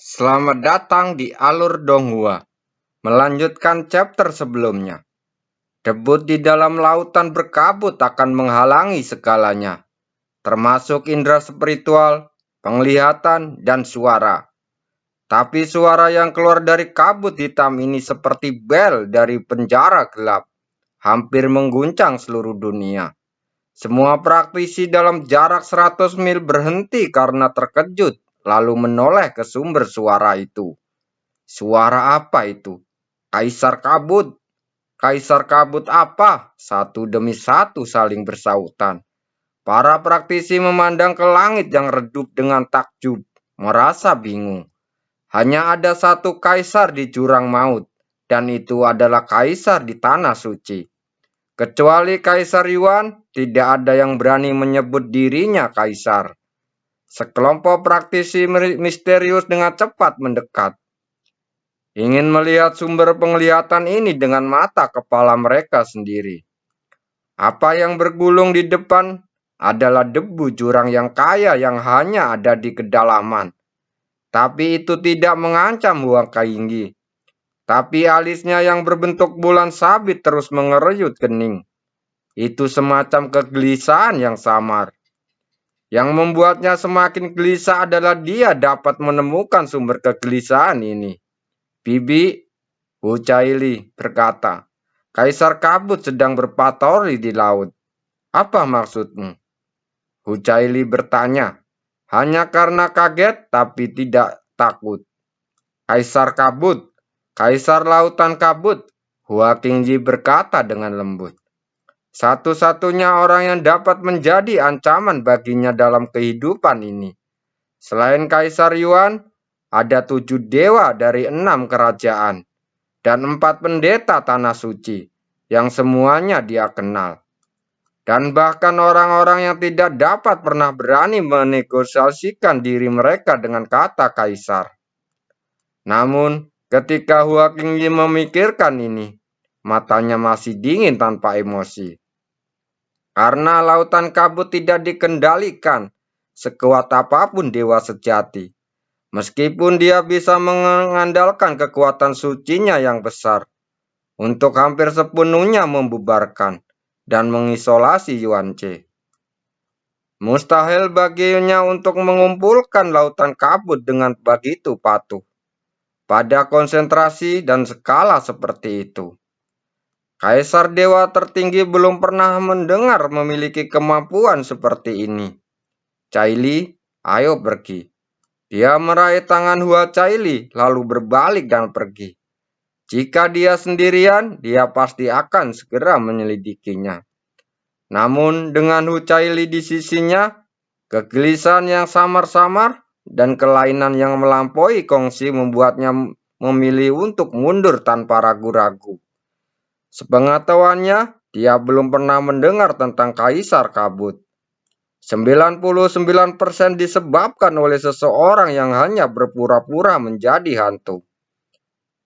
Selamat datang di Alur Donghua. Melanjutkan chapter sebelumnya. Debut di dalam lautan berkabut akan menghalangi segalanya, termasuk indera spiritual, penglihatan, dan suara. Tapi suara yang keluar dari kabut hitam ini seperti bel dari penjara gelap, hampir mengguncang seluruh dunia. Semua praktisi dalam jarak 100 mil berhenti karena terkejut, lalu menoleh ke sumber suara itu. Suara apa itu? Kaisar kabut. Kaisar kabut apa? Satu demi satu saling bersautan. Para praktisi memandang ke langit yang redup dengan takjub, merasa bingung. Hanya ada satu kaisar di jurang maut, dan itu adalah kaisar di tanah suci. Kecuali Kaisar Yuan, tidak ada yang berani menyebut dirinya kaisar. Sekelompok praktisi misterius dengan cepat mendekat, ingin melihat sumber penglihatan ini dengan mata kepala mereka sendiri. Apa yang bergulung di depan adalah debu jurang yang kaya yang hanya ada di kedalaman. Tapi itu tidak mengancam Huang Kainggi. Tapi alisnya yang berbentuk bulan sabit terus mengeruyut kening. Itu semacam kegelisahan yang samar. Yang membuatnya semakin gelisah adalah dia dapat menemukan sumber kegelisahan ini. Bibi, Hu Caili berkata, Kaisar kabut sedang berpatroli di laut. Apa maksudmu? Hu Caili bertanya, hanya karena kaget tapi tidak takut. Kaisar kabut, Kaisar lautan kabut, Hua Qingji berkata dengan lembut. Satu-satunya orang yang dapat menjadi ancaman baginya dalam kehidupan ini. Selain Kaisar Yuan, ada 7 dewa dari 6 kerajaan dan 4 pendeta tanah suci yang semuanya dia kenal. Dan bahkan orang-orang yang tidak dapat pernah berani menegosiasikan diri mereka dengan kata kaisar. Namun, ketika Hua Qingyi memikirkan ini, matanya masih dingin tanpa emosi. Karena lautan kabut tidak dikendalikan sekuat apapun dewa sejati. Meskipun dia bisa mengandalkan kekuatan sucinya yang besar untuk hampir sepenuhnya membubarkan dan mengisolasi Yuanche. Mustahil baginya untuk mengumpulkan lautan kabut dengan begitu patuh pada konsentrasi dan skala seperti itu. Kaisar Dewa tertinggi belum pernah mendengar memiliki kemampuan seperti ini. Caili, ayo pergi. Dia meraih tangan Hua Caili lalu berbalik dan pergi. Jika dia sendirian, dia pasti akan segera menyelidikinya. Namun dengan Hu Caili di sisinya, kegelisahan yang samar-samar dan kelainan yang melampaui kongsi membuatnya memilih untuk mundur tanpa ragu-ragu. Sepengetahuannya, dia belum pernah mendengar tentang Kaisar Kabut. 99% disebabkan oleh seseorang yang hanya berpura-pura menjadi hantu.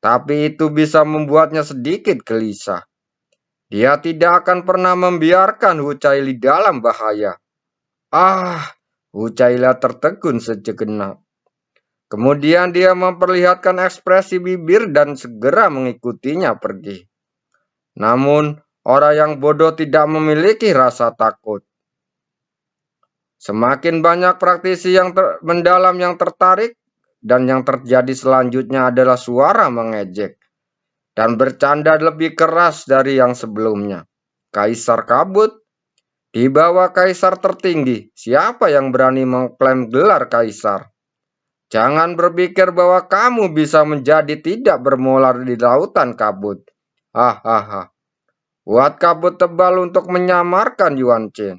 Tapi itu bisa membuatnya sedikit gelisah. Dia tidak akan pernah membiarkan Hu Caili dalam bahaya. Hu Caili tertegun sejenak. Kemudian dia memperlihatkan ekspresi bibir dan segera mengikutinya pergi. Namun, orang yang bodoh tidak memiliki rasa takut. Semakin banyak praktisi yang mendalam yang tertarik, dan yang terjadi selanjutnya adalah suara mengejek dan bercanda lebih keras dari yang sebelumnya. Kaisar kabut, di bawah kaisar tertinggi, siapa yang berani mengklaim gelar kaisar? Jangan berpikir bahwa kamu bisa menjadi tidak bermolar di lautan kabut. Hahaha. Buat kabut tebal untuk menyamarkan Yuan Chen.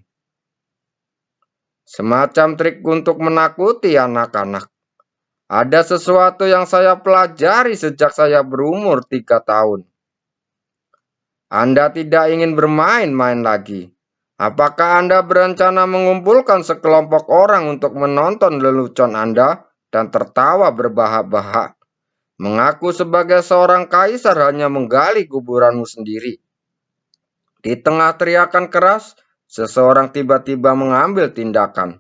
Semacam trik untuk menakuti anak-anak. Ada sesuatu yang saya pelajari sejak saya berumur 3 tahun. Anda tidak ingin bermain-main lagi. Apakah Anda berencana mengumpulkan sekelompok orang untuk menonton lelucon Anda dan tertawa berbahak-bahak? Mengaku sebagai seorang kaisar hanya menggali kuburanmu sendiri. Di tengah teriakan keras, seseorang tiba-tiba mengambil tindakan.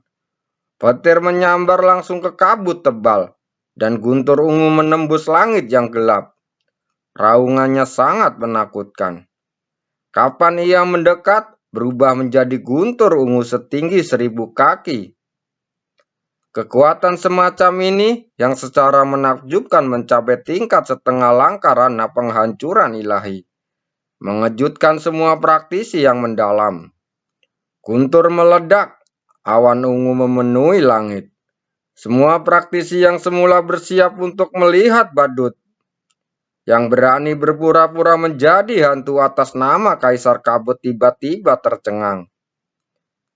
Petir menyambar langsung ke kabut tebal, dan guntur ungu menembus langit yang gelap. Raungannya sangat menakutkan. Kapan ia mendekat, berubah menjadi guntur ungu setinggi 1000 kaki. Kekuatan semacam ini yang secara menakjubkan mencapai tingkat setengah langkaran penghancuran ilahi, mengejutkan semua praktisi yang mendalam. Guntur meledak, awan ungu memenuhi langit. Semua praktisi yang semula bersiap untuk melihat badut, yang berani berpura-pura menjadi hantu atas nama Kaisar Kabut, tiba-tiba tercengang.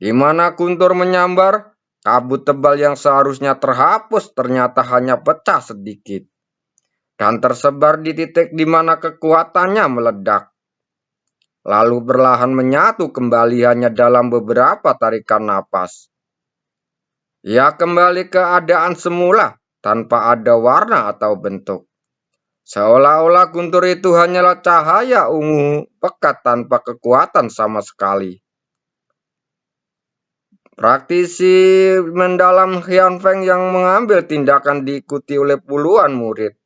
Di mana guntur menyambar, kabut tebal yang seharusnya terhapus ternyata hanya pecah sedikit dan tersebar di titik di mana kekuatannya meledak, lalu perlahan menyatu kembali hanya dalam beberapa tarikan napas. Ia kembali ke keadaan semula tanpa ada warna atau bentuk. Seolah-olah guntur itu hanyalah cahaya ungu pekat tanpa kekuatan sama sekali. Praktisi mendalam Hian Feng yang mengambil tindakan diikuti oleh puluhan murid.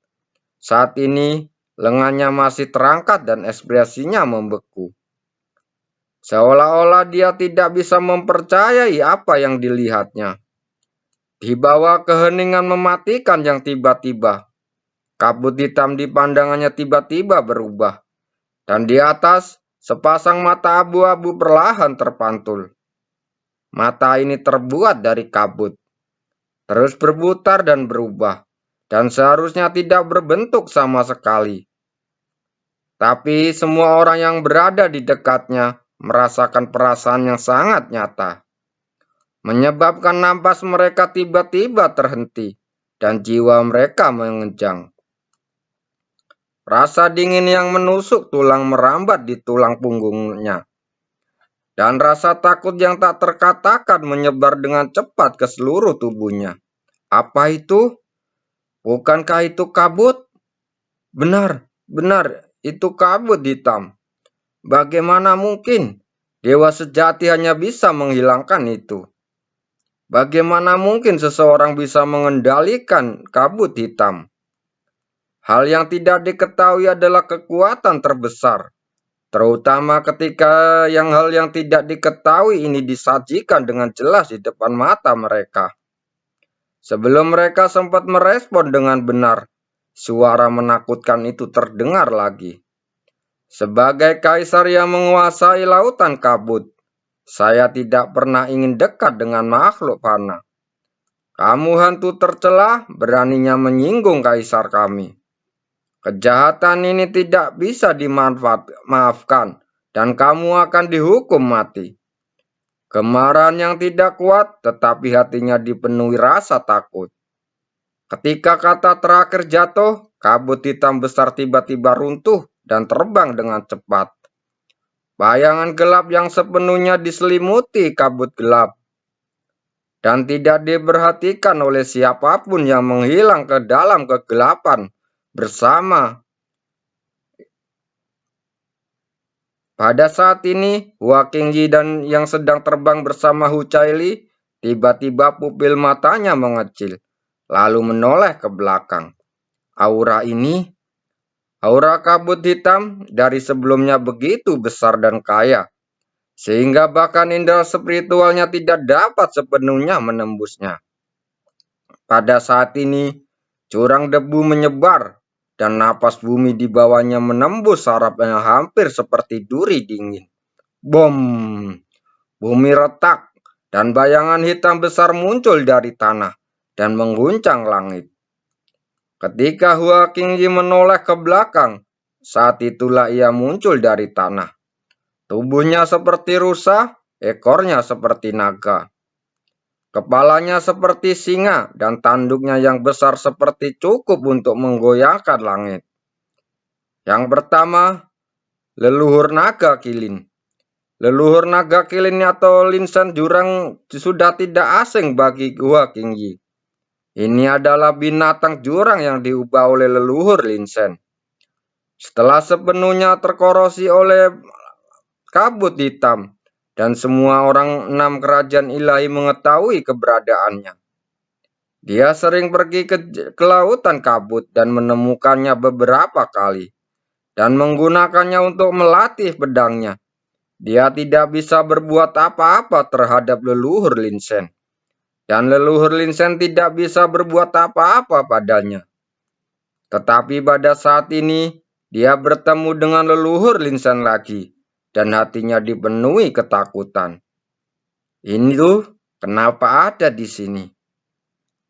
Saat ini, lengannya masih terangkat dan ekspresinya membeku. Seolah-olah dia tidak bisa mempercayai apa yang dilihatnya. Di bawah keheningan mematikan yang tiba-tiba, kabut hitam di pandangannya tiba-tiba berubah. Dan di atas, sepasang mata abu-abu perlahan terpantul. Mata ini terbuat dari kabut, terus berputar dan berubah, dan seharusnya tidak berbentuk sama sekali. Tapi semua orang yang berada di dekatnya merasakan perasaan yang sangat nyata, menyebabkan napas mereka tiba-tiba terhenti, dan jiwa mereka mengejang. Rasa dingin yang menusuk tulang merambat di tulang punggungnya. Dan rasa takut yang tak terkatakan menyebar dengan cepat ke seluruh tubuhnya. Apa itu? Bukankah itu kabut? Benar, itu kabut hitam. Bagaimana mungkin? Dewa sejati hanya bisa menghilangkan itu. Bagaimana mungkin seseorang bisa mengendalikan kabut hitam? Hal yang tidak diketahui adalah kekuatan terbesar. Terutama ketika hal yang tidak diketahui ini disajikan dengan jelas di depan mata mereka. Sebelum mereka sempat merespon dengan benar, suara menakutkan itu terdengar lagi. Sebagai kaisar yang menguasai lautan kabut, saya tidak pernah ingin dekat dengan makhluk fana. Kamu hantu tercela, beraninya menyinggung kaisar kami. Kejahatan ini tidak bisa dimaafkan dan kamu akan dihukum mati. Kemarahan yang tidak kuat, tetapi hatinya dipenuhi rasa takut. Ketika kata terakhir jatuh, kabut hitam besar tiba-tiba runtuh dan terbang dengan cepat. Bayangan gelap yang sepenuhnya diselimuti kabut gelap dan tidak diperhatikan oleh siapapun yang menghilang ke dalam kegelapan bersama. Pada saat ini, Hua Qingyi dan yang sedang terbang bersama Hu Caili, tiba-tiba pupil matanya mengecil, lalu menoleh ke belakang. Aura kabut hitam dari sebelumnya begitu besar dan kaya, sehingga bahkan indera spiritualnya tidak dapat sepenuhnya menembusnya. Pada saat ini, jurang debu menyebar, dan napas bumi di bawahnya menembus saraf yang hampir seperti duri dingin. Bom! Bumi retak, dan bayangan hitam besar muncul dari tanah dan mengguncang langit. Ketika Hua Qingyi menoleh ke belakang, saat itulah ia muncul dari tanah. Tubuhnya seperti rusa, ekornya seperti naga. Kepalanya seperti singa dan tanduknya yang besar seperti cukup untuk menggoyangkan langit. Yang pertama, leluhur naga kilin. Leluhur naga kilin atau Linsen jurang sudah tidak asing bagi Hua Qingyi. Ini adalah binatang jurang yang diubah oleh leluhur Linsen. Setelah sepenuhnya terkorosi oleh kabut hitam, dan semua orang 6 kerajaan ilahi mengetahui keberadaannya. Dia sering pergi ke lautan kabut dan menemukannya beberapa kali, dan menggunakannya untuk melatih pedangnya. Dia tidak bisa berbuat apa-apa terhadap leluhur Linsen, dan leluhur Linsen tidak bisa berbuat apa-apa padanya. Tetapi pada saat ini, dia bertemu dengan leluhur Linsen lagi, dan hatinya dipenuhi ketakutan. Ini tuh, kenapa ada di sini?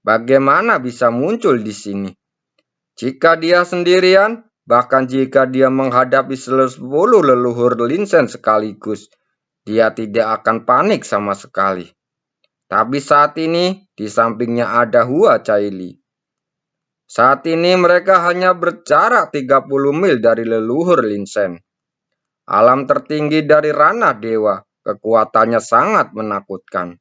Bagaimana bisa muncul di sini? Jika dia sendirian, bahkan jika dia menghadapi 10 leluhur Linsen sekaligus, dia tidak akan panik sama sekali. Tapi saat ini, di sampingnya ada Hua Caili. Saat ini mereka hanya berjarak 30 mil dari leluhur Linsen. Alam tertinggi dari ranah dewa, kekuatannya sangat menakutkan.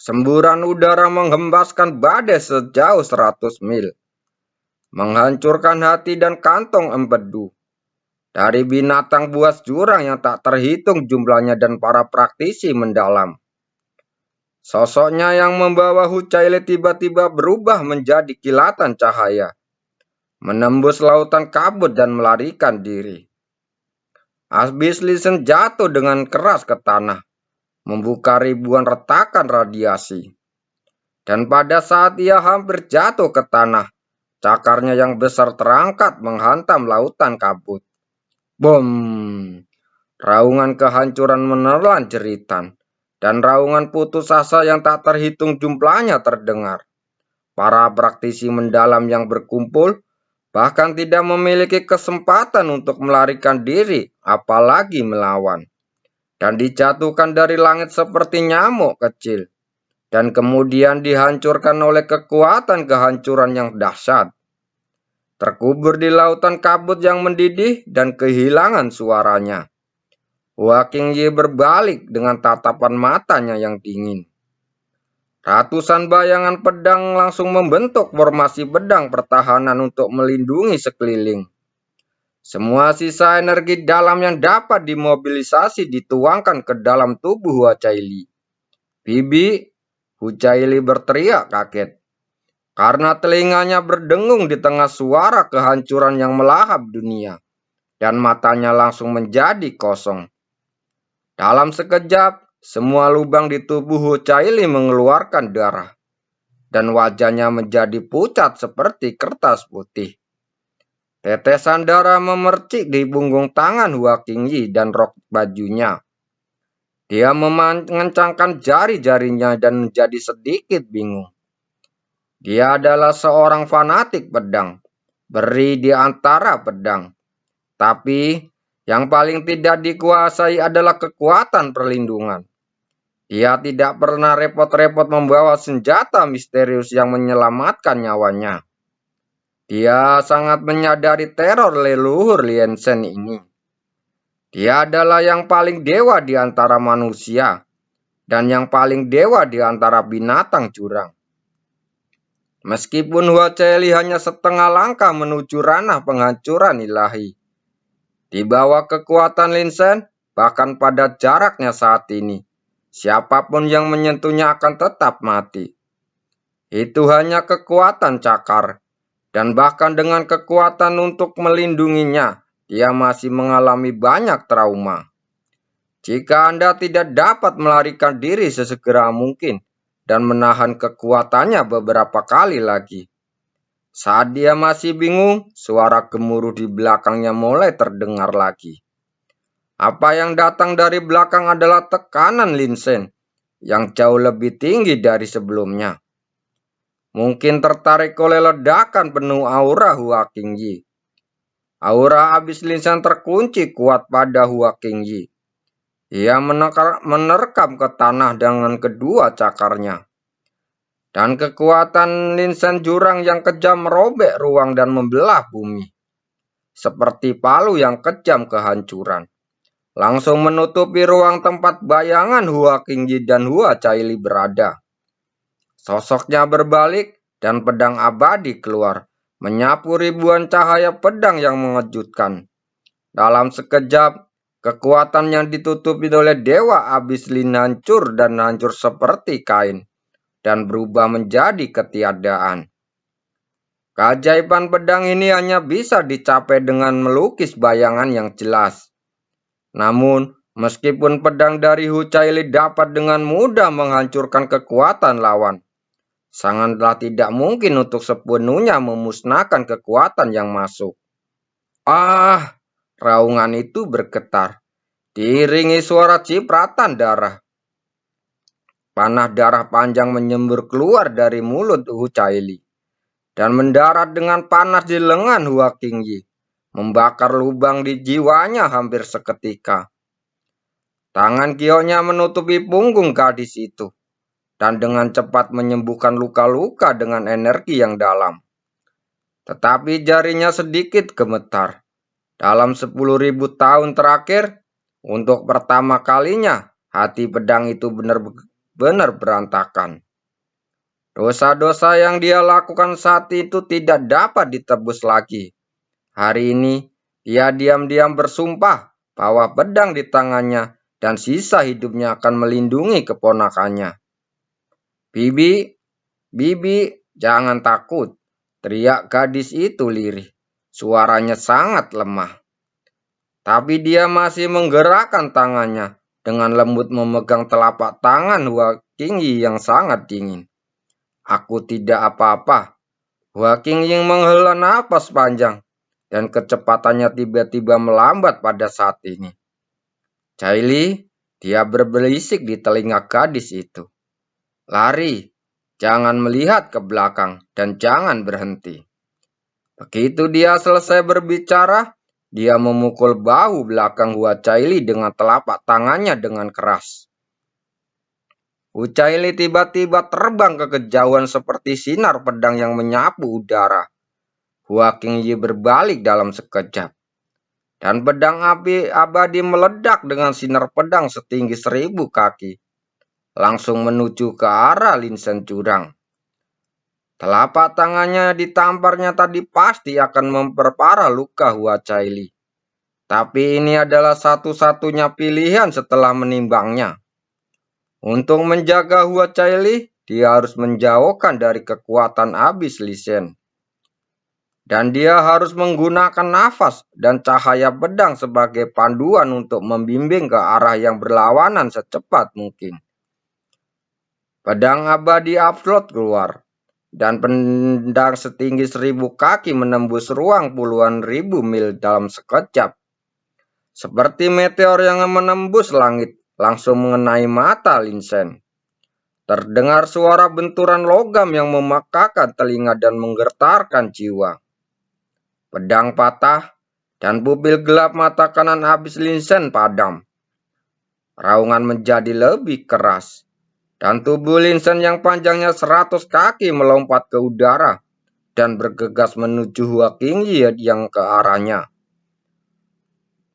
Semburan udara menghembaskan badai sejauh 100 mil. Menghancurkan hati dan kantong empedu. Dari binatang buas jurang yang tak terhitung jumlahnya dan para praktisi mendalam. Sosoknya yang membawa Hucaile tiba-tiba berubah menjadi kilatan cahaya. Menembus lautan kabut dan melarikan diri. Abyss Listen jatuh dengan keras ke tanah, membuka ribuan retakan radiasi. Dan pada saat ia hampir jatuh ke tanah, cakarnya yang besar terangkat menghantam lautan kabut. Bom! Raungan kehancuran menelan jeritan, dan raungan putus asa yang tak terhitung jumlahnya terdengar. Para praktisi mendalam yang berkumpul bahkan tidak memiliki kesempatan untuk melarikan diri, apalagi melawan. Dan dijatuhkan dari langit seperti nyamuk kecil, dan kemudian dihancurkan oleh kekuatan kehancuran yang dahsyat. Terkubur di lautan kabut yang mendidih dan kehilangan suaranya. Hua Qingyi berbalik dengan tatapan matanya yang dingin. Ratusan bayangan pedang langsung membentuk formasi pedang pertahanan untuk melindungi sekeliling. Semua sisa energi dalam yang dapat dimobilisasi dituangkan ke dalam tubuh Hua Caili. Bibi, Hua Caili berteriak kaget. Karena telinganya berdengung di tengah suara kehancuran yang melahap dunia. Dan matanya langsung menjadi kosong. Dalam sekejap, semua lubang di tubuh Hua Caili mengeluarkan darah. Dan wajahnya menjadi pucat seperti kertas putih. Tetesan darah memercik di punggung tangan Hua Qingyi dan rok bajunya. Dia mengencangkan jari-jarinya dan menjadi sedikit bingung. Dia adalah seorang fanatik pedang, beri di antara pedang. Tapi yang paling tidak dikuasai adalah kekuatan perlindungan. Dia tidak pernah repot-repot membawa senjata misterius yang menyelamatkan nyawanya. Dia sangat menyadari teror leluhur Liansen ini. Dia adalah yang paling dewa di antara manusia, dan yang paling dewa di antara binatang jurang. Meskipun Hua Caili hanya setengah langkah menuju ranah penghancuran ilahi. Di bawah kekuatan Linsen, bahkan pada jaraknya saat ini, siapapun yang menyentuhnya akan tetap mati. Itu hanya kekuatan cakar. Dan bahkan dengan kekuatan untuk melindunginya, dia masih mengalami banyak trauma. Jika Anda tidak dapat melarikan diri sesegera mungkin dan menahan kekuatannya beberapa kali lagi. Saat dia masih bingung, suara gemuruh di belakangnya mulai terdengar lagi. Apa yang datang dari belakang adalah tekanan Linsen yang jauh lebih tinggi dari sebelumnya. Mungkin tertarik oleh ledakan penuh aura Hua Qingyi. Aura Abyss Linsen terkunci kuat pada Hua Qingyi. Ia menerkam ke tanah dengan kedua cakarnya. Dan kekuatan Linsen jurang yang kejam merobek ruang dan membelah bumi. Seperti palu yang kejam kehancuran. Langsung menutupi ruang tempat bayangan Hua Qingyi dan Hua Caili berada. Sosoknya berbalik dan pedang abadi keluar, menyapu ribuan cahaya pedang yang mengejutkan. Dalam sekejap, kekuatan yang ditutupi oleh Dewa Abyss Lin hancur dan hancur seperti kain. dan berubah menjadi ketiadaan. Keajaiban pedang ini hanya bisa dicapai dengan melukis bayangan yang jelas. Namun, meskipun pedang dari Hu Caili dapat dengan mudah menghancurkan kekuatan lawan, sangatlah tidak mungkin untuk sepenuhnya memusnahkan kekuatan yang masuk. Ah, raungan itu bergetar, diiringi suara cipratan darah. Panah darah panjang menyembur keluar dari mulut Hu Caili dan mendarat dengan panas di lengan Hua Qingyi, membakar lubang di jiwanya hampir seketika. Tangan kionya menutupi punggung gadis itu, dan dengan cepat menyembuhkan luka-luka dengan energi yang dalam. Tetapi jarinya sedikit gemetar. Dalam 10.000 tahun terakhir, untuk pertama kalinya, hati pedang itu benar-benar berantakan. Dosa-dosa yang dia lakukan saat itu tidak dapat ditebus lagi. Hari ini, dia diam-diam bersumpah bahwa pedang di tangannya dan sisa hidupnya akan melindungi keponakannya. Bibi, Bibi, jangan takut, teriak gadis itu lirih. Suaranya sangat lemah. Tapi dia masih menggerakkan tangannya dengan lembut memegang telapak tangan Hua Qingyi yang sangat dingin. Aku tidak apa-apa. Hua Qingyi menghela napas panjang dan kecepatannya tiba-tiba melambat pada saat ini. Caili, dia berbelisik di telinga gadis itu. Lari, jangan melihat ke belakang dan jangan berhenti. Begitu dia selesai berbicara, dia memukul bahu belakang Hua Caili dengan telapak tangannya dengan keras. Hu Caili tiba-tiba terbang ke kejauhan seperti sinar pedang yang menyapu udara. Hua Qingyi berbalik dalam sekejap. Dan pedang api abadi meledak dengan sinar pedang setinggi 1000 kaki. Langsung menuju ke arah Lin Shen jurang. Telapak tangannya ditamparnya tadi pasti akan memperparah luka Hua Caili. Tapi ini adalah satu-satunya pilihan setelah menimbangnya. Untuk menjaga Hua Caili, dia harus menjauhkan dari kekuatan abis Li Shen. Dan dia harus menggunakan nafas dan cahaya pedang sebagai panduan untuk membimbing ke arah yang berlawanan secepat mungkin. Pedang abadi absolut keluar. Dan pedang setinggi 1000 kaki menembus ruang puluhan ribu mil dalam sekejap. Seperti meteor yang menembus langit, langsung mengenai mata Lin Shen. Terdengar suara benturan logam yang memekakan telinga dan menggetarkan jiwa. Pedang patah, dan pupil gelap mata kanan habis Lin Shen padam. Raungan menjadi lebih keras. Dan tubuh Lin Shen yang panjangnya 100 kaki melompat ke udara dan bergegas menuju Hua Qingyi yang ke arahnya.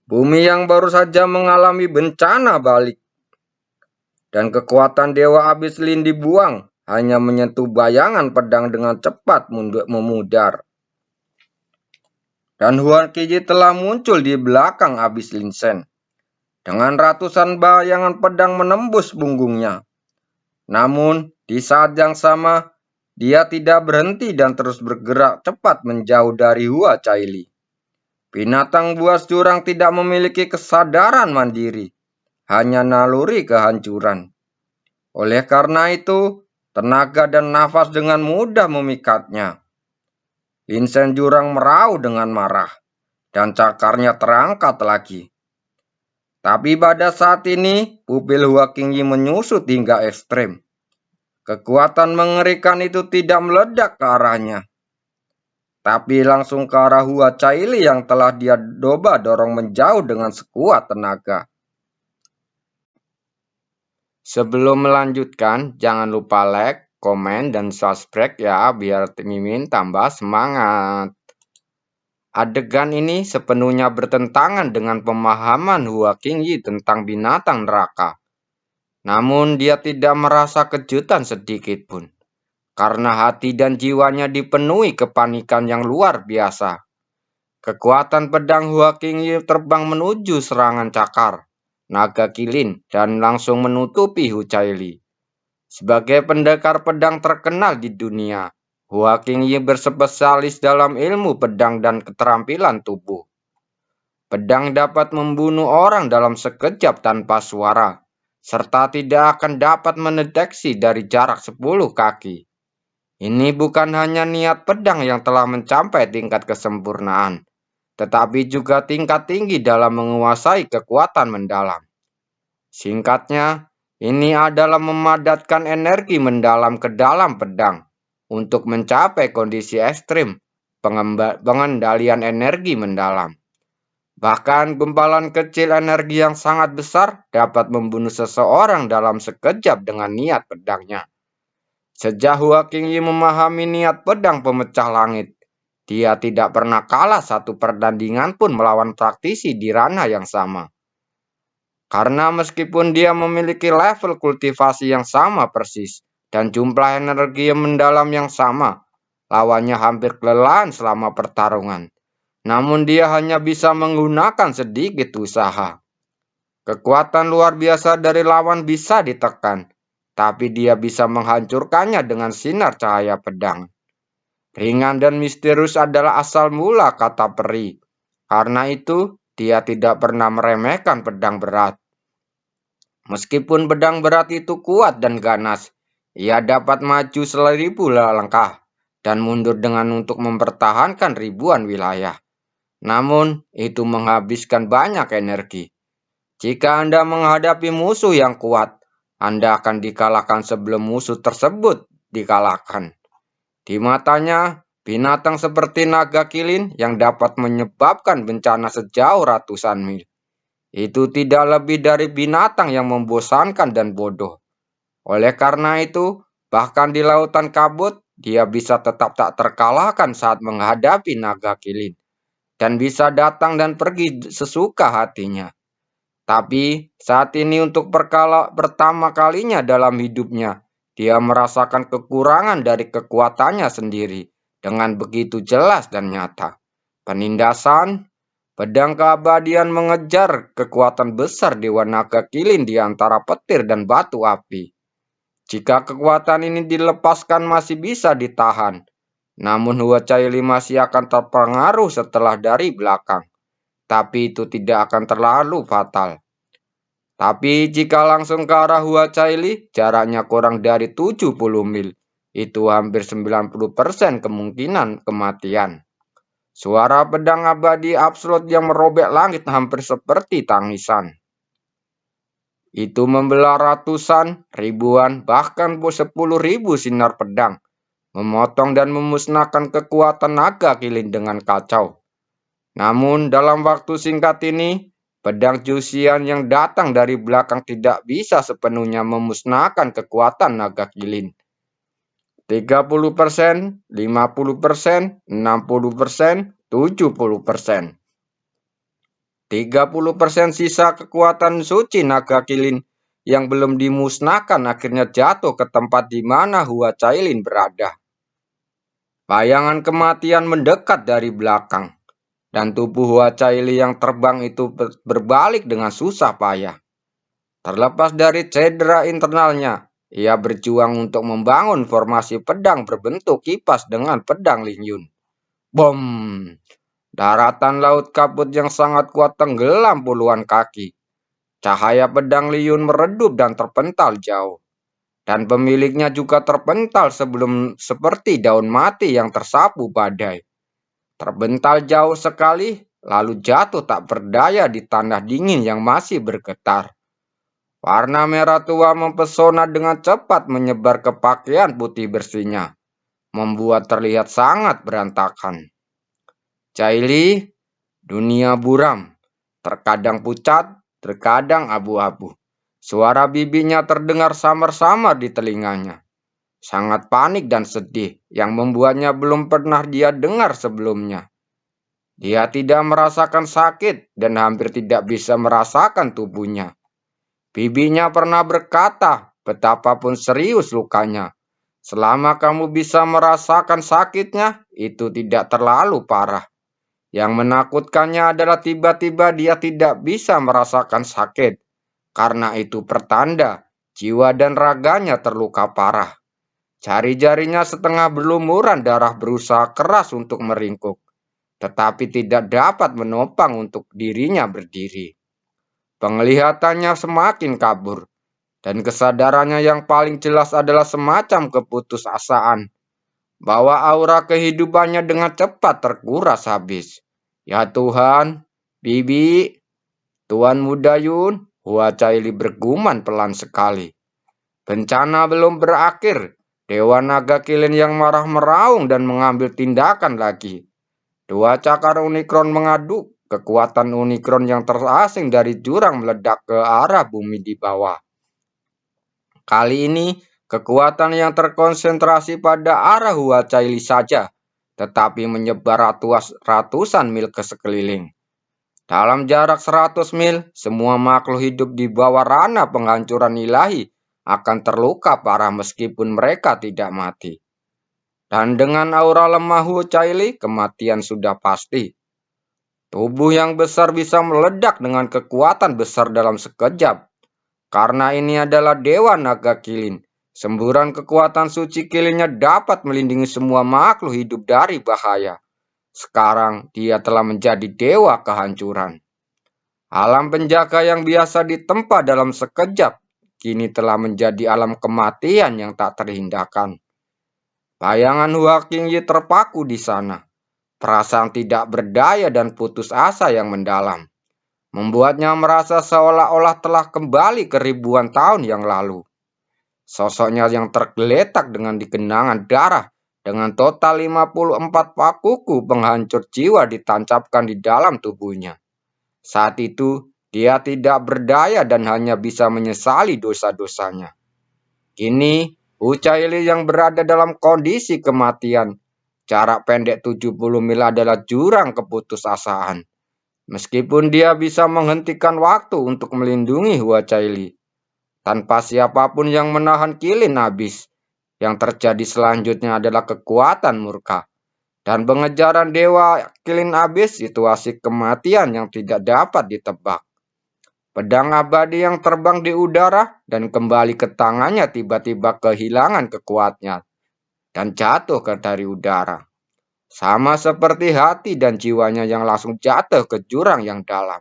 Bumi yang baru saja mengalami bencana balik. Dan kekuatan Dewa Abis Lin dibuang hanya menyentuh bayangan pedang dengan cepat memudar. Dan Hua Qingyi telah muncul di belakang Abis Lin Shen. Dengan ratusan bayangan pedang menembus punggungnya. Namun, di saat yang sama, dia tidak berhenti dan terus bergerak cepat menjauh dari Hua Caili. Binatang buas jurang tidak memiliki kesadaran mandiri, hanya naluri kehancuran. Oleh karena itu, tenaga dan nafas dengan mudah memikatnya. Lin Shen jurang meraung dengan marah, dan cakarnya terangkat lagi. Tapi pada saat ini, pupil Hua Qingyi menyusut hingga ekstrem. Kekuatan mengerikan itu tidak meledak ke arahnya, tapi langsung ke arah Hua Caili yang telah dia coba dorong menjauh dengan sekuat tenaga. Sebelum melanjutkan, jangan lupa like, komen, dan subscribe ya, biar Mimin tambah semangat. Adegan ini sepenuhnya bertentangan dengan pemahaman Hua Qingyi tentang binatang neraka. Namun dia tidak merasa kejutan sedikit pun, karena hati dan jiwanya dipenuhi kepanikan yang luar biasa. Kekuatan pedang Hua Qingyi terbang menuju serangan cakar, naga kilin, dan langsung menutupi Hu Caili. Sebagai pendekar pedang terkenal di dunia, Hua Qingyi berspesialis dalam ilmu pedang dan keterampilan tubuh. Pedang dapat membunuh orang dalam sekejap tanpa suara, serta tidak akan dapat mendeteksi dari jarak 10 kaki. Ini bukan hanya niat pedang yang telah mencapai tingkat kesempurnaan, tetapi juga tingkat tinggi dalam menguasai kekuatan mendalam. Singkatnya, ini adalah memadatkan energi mendalam ke dalam pedang untuk mencapai kondisi ekstrim pengendalian energi mendalam. Bahkan gumpalan kecil energi yang sangat besar dapat membunuh seseorang dalam sekejap dengan niat pedangnya. Sejak Hua Qingyi memahami niat pedang pemecah langit, dia tidak pernah kalah satu pertandingan pun melawan praktisi di ranah yang sama. Karena meskipun dia memiliki level kultivasi yang sama persis dan jumlah energi yang mendalam yang sama, lawannya hampir kelelahan selama pertarungan. Namun dia hanya bisa menggunakan sedikit usaha. Kekuatan luar biasa dari lawan bisa ditekan, tapi dia bisa menghancurkannya dengan sinar cahaya pedang. Ringan dan misterius adalah asal mula kata peri. Karena itu, dia tidak pernah meremehkan pedang berat. Meskipun pedang berat itu kuat dan ganas, ia dapat maju 1000 langkah dan mundur dengan untuk mempertahankan ribuan wilayah. Namun, itu menghabiskan banyak energi. Jika Anda menghadapi musuh yang kuat, Anda akan dikalahkan sebelum musuh tersebut dikalahkan. Di matanya, binatang seperti naga kilin yang dapat menyebabkan bencana sejauh ratusan mil. Itu tidak lebih dari binatang yang membosankan dan bodoh. Oleh karena itu, bahkan di lautan kabut, dia bisa tetap tak terkalahkan saat menghadapi naga kilin, dan bisa datang dan pergi sesuka hatinya. Tapi saat ini untuk pertama kalinya dalam hidupnya, dia merasakan kekurangan dari kekuatannya sendiri dengan begitu jelas dan nyata. Penindasan, pedang keabadian mengejar kekuatan besar Dewa Naga Kilin di antara petir dan batu api. Jika kekuatan ini dilepaskan masih bisa ditahan, namun Hua Caili masih akan terpengaruh setelah dari belakang. Tapi itu tidak akan terlalu fatal. Tapi jika langsung ke arah Hua Caili, jaraknya kurang dari 70 mil. Itu hampir 90% kemungkinan kematian. Suara pedang abadi absolut yang merobek langit hampir seperti tangisan. Itu membelah ratusan, ribuan, bahkan 10.000 sinar pedang, memotong dan memusnahkan kekuatan naga kilin dengan kacau. Namun dalam waktu singkat ini, pedang Juxian yang datang dari belakang tidak bisa sepenuhnya memusnahkan kekuatan naga kilin. 30%, 50%, 60%, 70%. 30% sisa kekuatan suci naga kilin yang belum dimusnahkan akhirnya jatuh ke tempat di mana Hua Cailin berada. Bayangan kematian mendekat dari belakang. Dan tubuh Hua Caili yang terbang itu berbalik dengan susah payah. Terlepas dari cedera internalnya, ia berjuang untuk membangun formasi pedang berbentuk kipas dengan pedang Lin Yun. Bom! Daratan laut kabut yang sangat kuat tenggelam puluhan kaki. Cahaya pedang Lin Yun meredup dan terpental jauh. Dan pemiliknya juga terpental seperti daun mati yang tersapu badai. Terbental jauh sekali, lalu jatuh tak berdaya di tanah dingin yang masih bergetar. Warna merah tua mempesona dengan cepat menyebar ke pakaian putih bersihnya, membuat terlihat sangat berantakan. Caili, dunia buram, terkadang pucat, terkadang abu-abu. Suara bibinya terdengar samar-samar di telinganya. Sangat panik dan sedih yang membuatnya belum pernah dia dengar sebelumnya. Dia tidak merasakan sakit dan hampir tidak bisa merasakan tubuhnya. Bibinya pernah berkata, betapapun serius lukanya, selama kamu bisa merasakan sakitnya, itu tidak terlalu parah. Yang menakutkannya adalah tiba-tiba dia tidak bisa merasakan sakit, karena itu pertanda Jiwa dan raganya terluka parah. Jari-jarinya setengah berlumuran darah berusaha keras untuk meringkuk, tetapi tidak dapat menopang untuk dirinya berdiri. Penglihatannya semakin kabur, dan kesadarannya yang paling jelas adalah semacam keputusasaan bahwa aura kehidupannya dengan cepat terkuras habis. Ya Tuhan, Bibi, Tuan Muda Yun, Hua Caili bergumam pelan sekali. Bencana belum berakhir. Dewa Naga Kilin yang marah meraung dan mengambil tindakan lagi. Dua cakar Unicron mengadu. Kekuatan Unicron yang terasing dari jurang meledak ke arah bumi di bawah. Kali ini, kekuatan yang terkonsentrasi pada arah Hua Caili saja, tetapi menyebar ratusan mil ke sekeliling. Dalam jarak 100 mil, semua makhluk hidup di bawah ranah penghancuran ilahi akan terluka parah meskipun mereka tidak mati. Dan dengan aura lemah Hua Caili, kematian sudah pasti. Tubuh yang besar bisa meledak dengan kekuatan besar dalam sekejap. Karena ini adalah Dewa Naga Kilin, semburan kekuatan suci Kilinnya dapat melindungi semua makhluk hidup dari bahaya. Sekarang dia telah menjadi dewa kehancuran. Alam penjaga yang biasa ditempa dalam sekejap, kini telah menjadi alam kematian yang tak terhindarkan. Bayangan Hua Qingyi terpaku di sana. Perasaan tidak berdaya dan putus asa yang mendalam membuatnya merasa seolah-olah telah kembali ke ribuan tahun yang lalu. Sosoknya yang tergeletak dengan digenangan darah dengan total 54 pakuku penghancur jiwa ditancapkan di dalam tubuhnya. Saat itu, dia tidak berdaya dan hanya bisa menyesali dosa-dosanya. Kini, Hua Caili yang berada dalam kondisi kematian. Jarak pendek 70 mil adalah jurang keputusasaan. Meskipun dia bisa menghentikan waktu untuk melindungi Hua Caili, tanpa siapapun yang menahan Kilin habis, yang terjadi selanjutnya adalah kekuatan murka. Dan pengejaran Dewa Kilin habis, situasi kematian yang tidak dapat ditebak. Pedang abadi yang terbang di udara dan kembali ke tangannya tiba-tiba kehilangan kekuatannya dan jatuh ke dari udara. Sama seperti hati dan jiwanya yang langsung jatuh ke jurang yang dalam.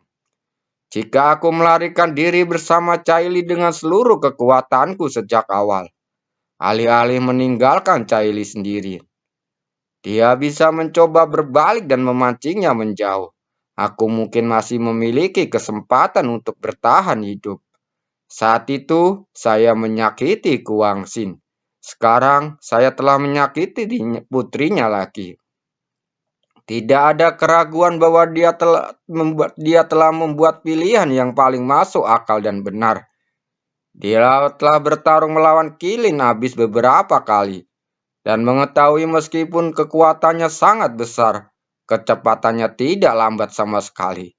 Jika aku melarikan diri bersama Caili dengan seluruh kekuatanku sejak awal, alih-alih meninggalkan Caili sendiri, dia bisa mencoba berbalik dan memancingnya menjauh. Aku mungkin masih memiliki kesempatan untuk bertahan hidup. Saat itu, saya menyakiti Kuang Xin. Sekarang, saya telah menyakiti putrinya lagi. Tidak ada keraguan bahwa dia telah membuat pilihan yang paling masuk akal dan benar. Dia telah bertarung melawan Kilin habis beberapa kali. Dan mengetahui meskipun kekuatannya sangat besar, kecepatannya tidak lambat sama sekali.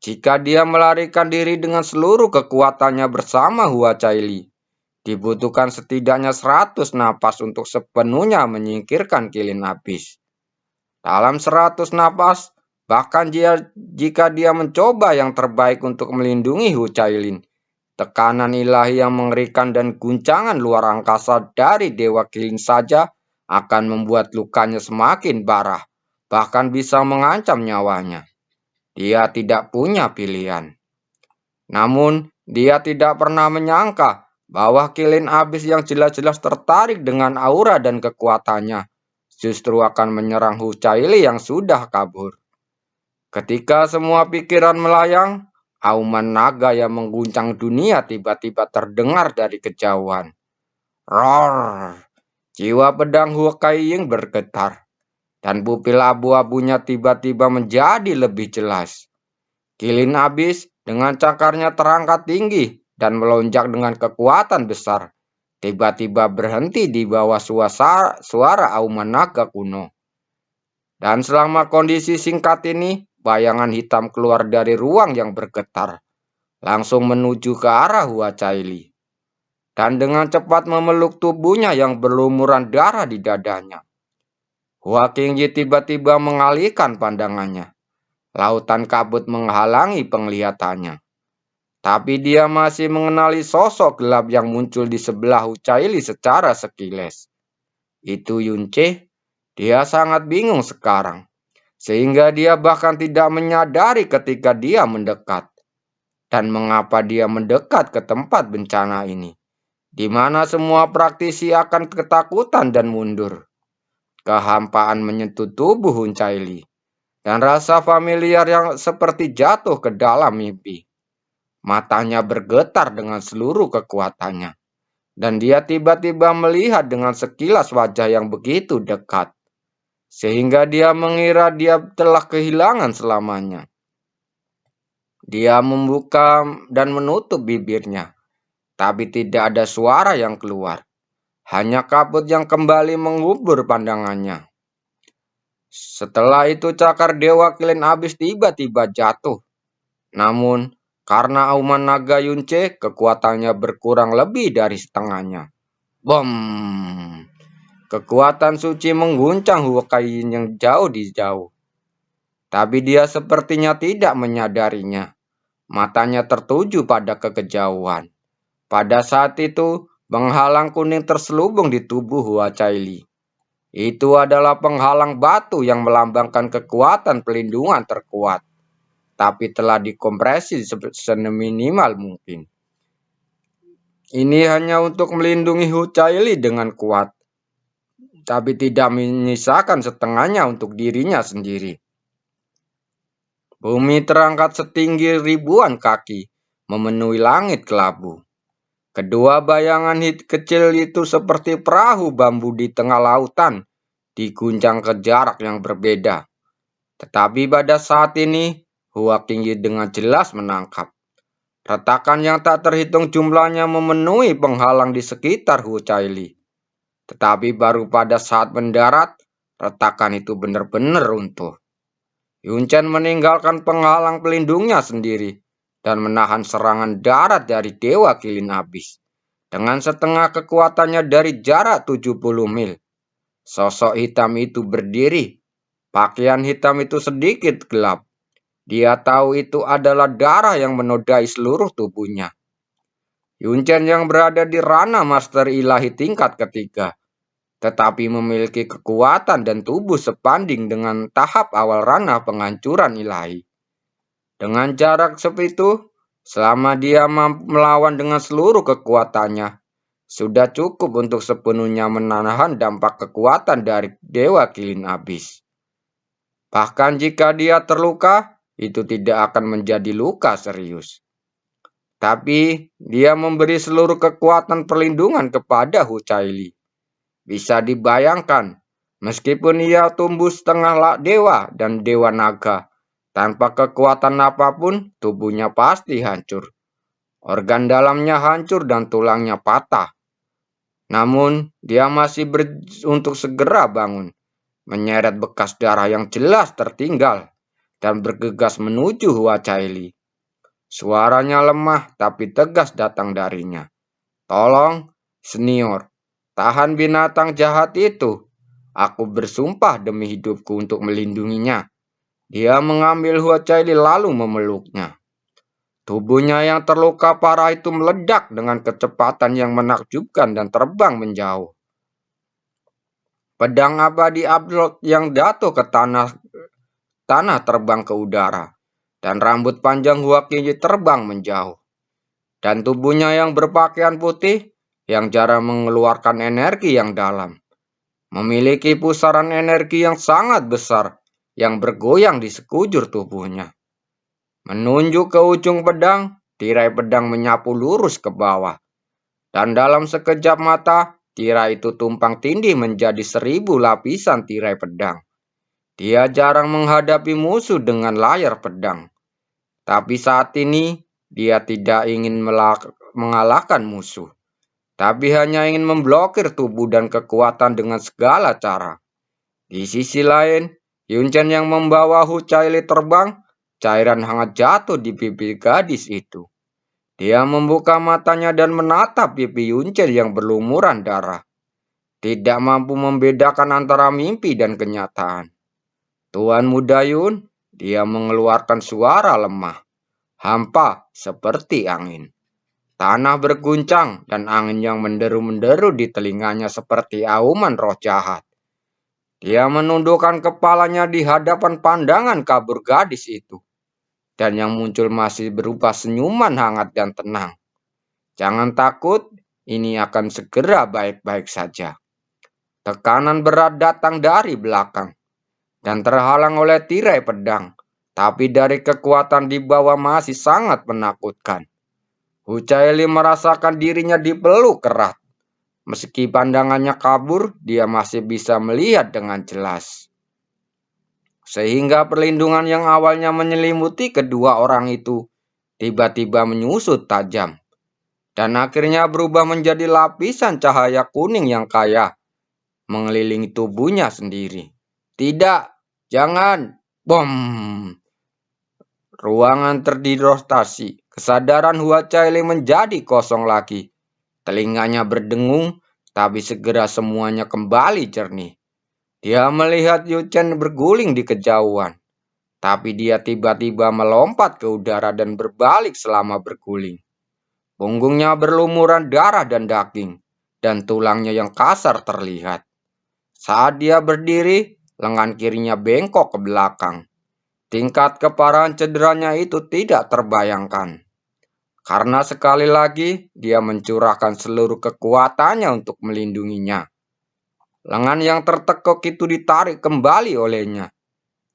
Jika dia melarikan diri dengan seluruh kekuatannya bersama Hua Caili, dibutuhkan setidaknya 100 napas untuk sepenuhnya menyingkirkan Kilin habis. Dalam 100 napas, bahkan jika dia mencoba yang terbaik untuk melindungi Hua Caili, tekanan ilahi yang mengerikan dan guncangan luar angkasa dari Dewa Kilin saja akan membuat lukanya semakin parah, bahkan bisa mengancam nyawanya. Dia tidak punya pilihan. Namun, dia tidak pernah menyangka bahwa Kilin habis yang jelas-jelas tertarik dengan aura dan kekuatannya justru akan menyerang Hua Caili yang sudah kabur. Ketika semua pikiran melayang, auman naga yang mengguncang dunia tiba-tiba terdengar dari kejauhan. Roar! Jiwa pedang Hua Caili bergetar, dan pupil abu-abunya tiba-tiba menjadi lebih jelas. Kilin habis dengan cakarnya terangkat tinggi dan melonjak dengan kekuatan besar. Tiba-tiba berhenti di bawah suara auman naga kuno. Dan selama kondisi singkat ini, bayangan hitam keluar dari ruang yang bergetar, langsung menuju ke arah Hua Caili. Dan dengan cepat memeluk tubuhnya yang berlumuran darah di dadanya. Hua Qingyi tiba-tiba mengalihkan pandangannya. Lautan kabut menghalangi penglihatannya. Tapi dia masih mengenali sosok gelap yang muncul di sebelah Hucaili secara sekilas. Itu Yunce. Dia sangat bingung sekarang, sehingga dia bahkan tidak menyadari ketika dia mendekat. Dan mengapa dia mendekat ke tempat bencana ini, di mana semua praktisi akan ketakutan dan mundur. Kehampaan menyentuh tubuh Huncaili, dan rasa familiar yang seperti jatuh ke dalam mimpi. Matanya bergetar dengan seluruh kekuatannya, dan dia tiba-tiba melihat dengan sekilas wajah yang begitu dekat, sehingga dia mengira dia telah kehilangan selamanya. Dia membuka dan menutup bibirnya, tapi tidak ada suara yang keluar. Hanya kabut yang kembali mengubur pandangannya. Setelah itu cakar Dewa Kilin Abis tiba-tiba jatuh. Namun, karena auman naga Yunce, kekuatannya berkurang lebih dari setengahnya. Bom! Kekuatan suci mengguncang Huakayin yang jauh di jauh. Tapi dia sepertinya tidak menyadarinya. Matanya tertuju pada kekejauhan. Pada saat itu, penghalang kuning terselubung di tubuh Huacaili. Itu adalah penghalang batu yang melambangkan kekuatan pelindungan terkuat, tapi telah dikompresi seminimal mungkin. Ini hanya untuk melindungi Hucaili dengan kuat, tapi tidak menyisakan setengahnya untuk dirinya sendiri. Bumi terangkat setinggi ribuan kaki, memenuhi langit kelabu. Kedua bayangan kecil itu seperti perahu bambu di tengah lautan, diguncang ke jarak yang berbeda. Tetapi pada saat ini, Huaqingyi dengan jelas menangkap. Retakan yang tak terhitung jumlahnya memenuhi penghalang di sekitar Hucaili. Tetapi baru pada saat mendarat, retakan itu benar-benar runtuh. Yunchen meninggalkan penghalang pelindungnya sendiri dan menahan serangan darat dari Dewa Kilin Abis. Dengan setengah kekuatannya dari jarak 70 mil. Sosok hitam itu berdiri. Pakaian hitam itu sedikit gelap. Dia tahu itu adalah darah yang menodai seluruh tubuhnya. Yunchen yang berada di ranah Master Ilahi tingkat ketiga, tetapi memiliki kekuatan dan tubuh sebanding dengan tahap awal ranah penghancuran ilahi. Dengan jarak seperti selama dia mampu melawan dengan seluruh kekuatannya, sudah cukup untuk sepenuhnya menahan dampak kekuatan dari Dewa Kilin Abis. Bahkan jika dia terluka, itu tidak akan menjadi luka serius. Tapi dia memberi seluruh kekuatan perlindungan kepada Hucaili. Bisa dibayangkan, meskipun ia tumbuh setengah dewa dan dewa naga, tanpa kekuatan apapun, tubuhnya pasti hancur. Organ dalamnya hancur dan tulangnya patah. Namun, dia masih untuk segera bangun, menyeret bekas darah yang jelas tertinggal, dan bergegas menuju Huacaili. Suaranya lemah tapi tegas datang darinya. Tolong, senior, tahan binatang jahat itu. Aku bersumpah demi hidupku untuk melindunginya. Dia mengambil Huacaili lalu memeluknya. Tubuhnya yang terluka parah itu meledak dengan kecepatan yang menakjubkan dan terbang menjauh. Pedang abadi Abdul yang jatuh ke tanah terbang ke udara, dan rambut panjang Huaqingyi terbang menjauh. Dan tubuhnya yang berpakaian putih, yang jarang mengeluarkan energi yang dalam, memiliki pusaran energi yang sangat besar, yang bergoyang di sekujur tubuhnya. Menunjuk ke ujung pedang, tirai pedang menyapu lurus ke bawah. Dan dalam sekejap mata, tirai itu tumpang tindih menjadi 1000 lapisan tirai pedang. Dia jarang menghadapi musuh dengan layar pedang. Tapi saat ini, dia tidak ingin mengalahkan musuh. Tapi hanya ingin memblokir tubuh dan kekuatan dengan segala cara. Di sisi lain, Yunchen yang membawa Hucaili terbang, cairan hangat jatuh di pipi gadis itu. Dia membuka matanya dan menatap pipi Yunchen yang berlumuran darah. Tidak mampu membedakan antara mimpi dan kenyataan. Tuan Muda Yun, dia mengeluarkan suara lemah. hampa seperti angin. Tanah berguncang dan angin yang menderu-menderu di telinganya seperti auman roh jahat. Dia menundukkan kepalanya di hadapan pandangan kabur gadis itu. Dan yang muncul masih berupa senyuman hangat dan tenang. Jangan takut, ini akan segera baik-baik saja. Tekanan berat datang dari belakang dan terhalang oleh tirai pedang. Tapi dari kekuatan di bawah masih sangat menakutkan. Hucaili merasakan dirinya dipeluk erat. Meski pandangannya kabur, dia masih bisa melihat dengan jelas. Sehingga perlindungan yang awalnya menyelimuti kedua orang itu tiba-tiba menyusut tajam. Dan akhirnya berubah menjadi lapisan cahaya kuning yang kaya mengelilingi tubuhnya sendiri. Tidak, jangan, bom. Ruangan terdistorsi. Kesadaran Huacaili menjadi kosong lagi. Telinganya berdengung, tapi segera semuanya kembali jernih. Dia melihat Yu Chen berguling di kejauhan. Tapi dia tiba-tiba melompat ke udara dan berbalik selama berguling. Punggungnya berlumuran darah dan daging, dan tulangnya yang kasar terlihat. Saat dia berdiri, lengan kirinya bengkok ke belakang. Tingkat keparahan cederanya itu tidak terbayangkan. Karena sekali lagi dia mencurahkan seluruh kekuatannya untuk melindunginya. Lengan yang tertekuk itu ditarik kembali olehnya.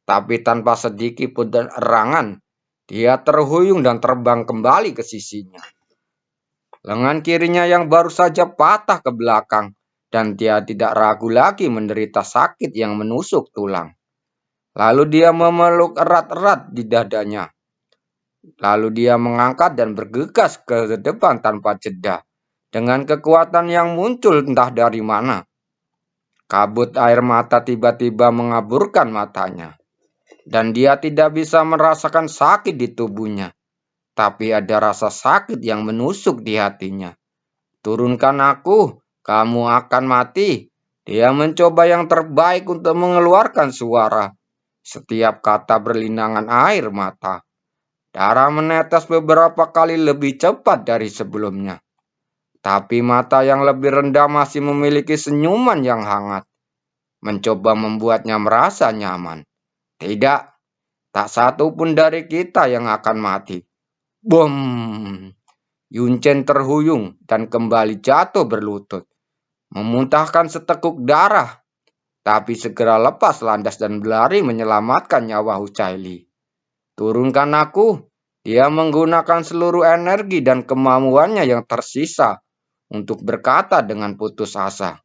Tapi tanpa sedikit pun erangan, dia terhuyung dan terbang kembali ke sisinya. Lengan kirinya yang baru saja patah ke belakang, dan dia tidak ragu lagi menderita sakit yang menusuk tulang. Lalu dia memeluk erat-erat di dadanya. Lalu dia mengangkat dan bergegas ke depan tanpa jeda. Dengan kekuatan yang muncul entah dari mana. Kabut air mata tiba-tiba mengaburkan matanya. Dan dia tidak bisa merasakan sakit di tubuhnya. Tapi ada rasa sakit yang menusuk di hatinya. Turunkan aku, kamu akan mati. Dia mencoba yang terbaik untuk mengeluarkan suara. Setiap kata berlinangan air mata. Darah menetes beberapa kali lebih cepat dari sebelumnya. Tapi mata yang lebih rendah masih memiliki senyuman yang hangat. Mencoba membuatnya merasa nyaman. Tidak, tak satu pun dari kita yang akan mati. Bom! Yun Chen terhuyung dan kembali jatuh berlutut. Memuntahkan seteguk darah. Tapi segera lepas landas dan berlari menyelamatkan nyawa Hucaili. Turunkan aku. Dia menggunakan seluruh energi dan kemampuannya yang tersisa untuk berkata dengan putus asa.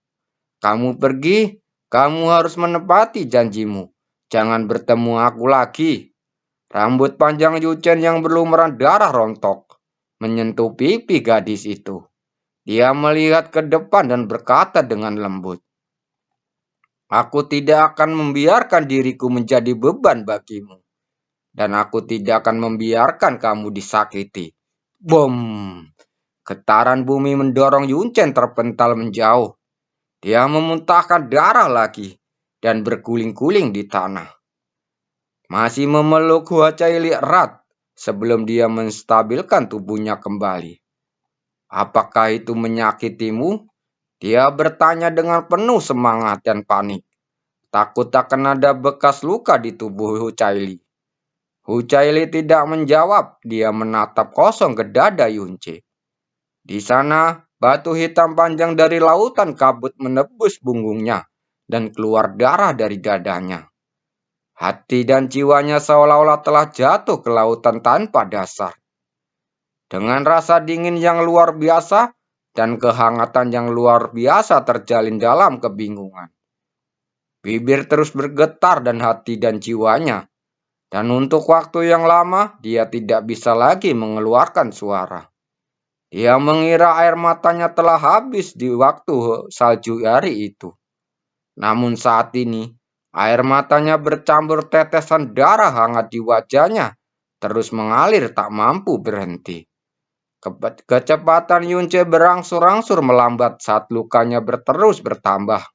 Kamu pergi, kamu harus menepati janjimu. Jangan bertemu aku lagi. Rambut panjang Yu Chen yang berlumuran darah rontok menyentuh pipi gadis itu. Dia melihat ke depan dan berkata dengan lembut. Aku tidak akan membiarkan diriku menjadi beban bagimu. Dan aku tidak akan membiarkan kamu disakiti. Bom! Getaran bumi mendorong Yun Chen terpental menjauh. Dia memuntahkan darah lagi dan berguling-guling di tanah. Masih memeluk Huacaili erat sebelum dia menstabilkan tubuhnya kembali. Apakah itu menyakitimu? Dia bertanya dengan penuh semangat dan panik. Takut akan ada bekas luka di tubuh Hucaili. Hucaili tidak menjawab. Dia menatap kosong ke dada Yunce. Di sana, batu hitam panjang dari lautan kabut menebus punggungnya dan keluar darah dari dadanya. Hati dan jiwanya seolah-olah telah jatuh ke lautan tanpa dasar. Dengan rasa dingin yang luar biasa dan kehangatan yang luar biasa terjalin dalam kebingungan. Bibir terus bergetar dan hati dan jiwanya. Dan untuk waktu yang lama, dia tidak bisa lagi mengeluarkan suara. Dia mengira air matanya telah habis di waktu salju hari itu. Namun saat ini, air matanya bercampur tetesan darah hangat di wajahnya, terus mengalir tak mampu berhenti. Kecepatan Yunce berangsur-angsur melambat saat lukanya terus bertambah.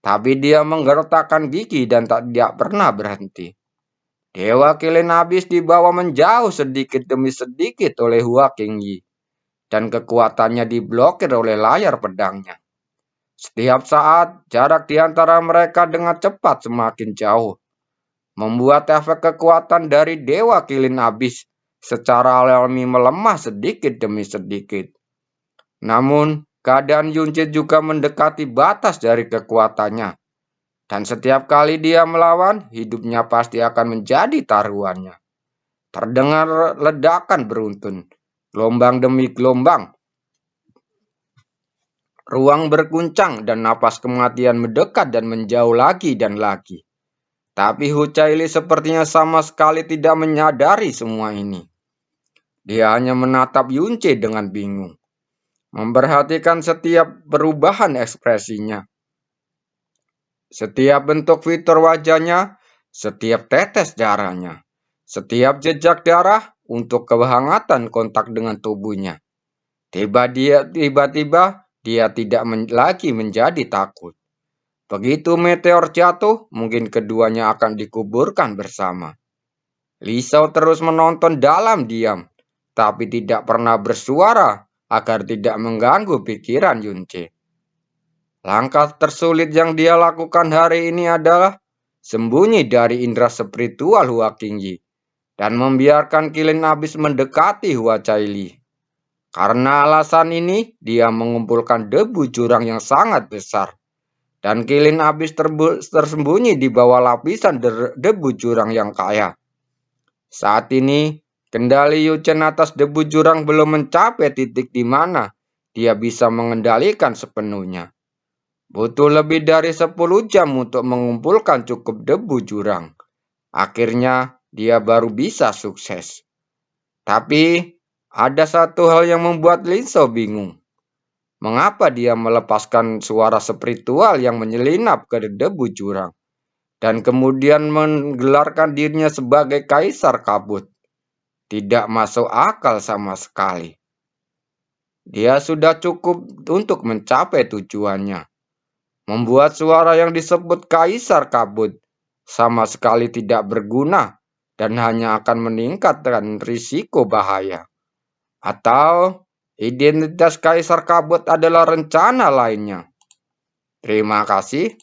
Tapi dia menggertakkan gigi dan tidak pernah berhenti. Dewa Kilin Abyss dibawa menjauh sedikit demi sedikit oleh Hua Qingyi, dan kekuatannya diblokir oleh layar pedangnya. Setiap saat, jarak di antara mereka dengan cepat semakin jauh, membuat efek kekuatan dari Dewa Kilin Abyss secara alami melemah sedikit demi sedikit. Namun, keadaan Yunce juga mendekati batas dari kekuatannya, dan setiap kali dia melawan, hidupnya pasti akan menjadi taruhannya. Terdengar ledakan beruntun, gelombang demi gelombang. Ruang berguncang dan napas kematian mendekat dan menjauh lagi dan lagi. Tapi Hu Caili sepertinya sama sekali tidak menyadari semua ini. Dia hanya menatap Yunce dengan bingung, memperhatikan setiap perubahan ekspresinya, setiap bentuk fitur wajahnya, setiap tetes darahnya, setiap jejak darah untuk kehangatan kontak dengan tubuhnya. Tiba-tiba dia tidak lagi menjadi takut. Begitu meteor jatuh, mungkin keduanya akan dikuburkan bersama. Li Shao terus menonton dalam diam, tapi tidak pernah bersuara agar tidak mengganggu pikiran Yunce. Langkah tersulit yang dia lakukan hari ini adalah sembunyi dari indera spiritual Hua Qingyi dan membiarkan Kilin Abyss mendekati Hua Caili. Karena alasan ini, dia mengumpulkan debu jurang yang sangat besar. Dan Kilin Abyss tersembunyi di bawah lapisan debu jurang yang kaya. Saat ini, kendali Yu Chen atas debu jurang belum mencapai titik di mana dia bisa mengendalikan sepenuhnya. Butuh lebih dari 10 jam untuk mengumpulkan cukup debu jurang. Akhirnya, dia baru bisa sukses. Tapi, ada satu hal yang membuat Li Shao bingung. Mengapa dia melepaskan suara spiritual yang menyelinap ke debu jurang dan kemudian menggelarkan dirinya sebagai kaisar kabut? Tidak masuk akal sama sekali. Dia sudah cukup untuk mencapai tujuannya. Membuat suara yang disebut kaisar kabut sama sekali tidak berguna dan hanya akan meningkatkan risiko bahaya. Atau identitas kaisar kabut adalah rencana lainnya. Terima kasih.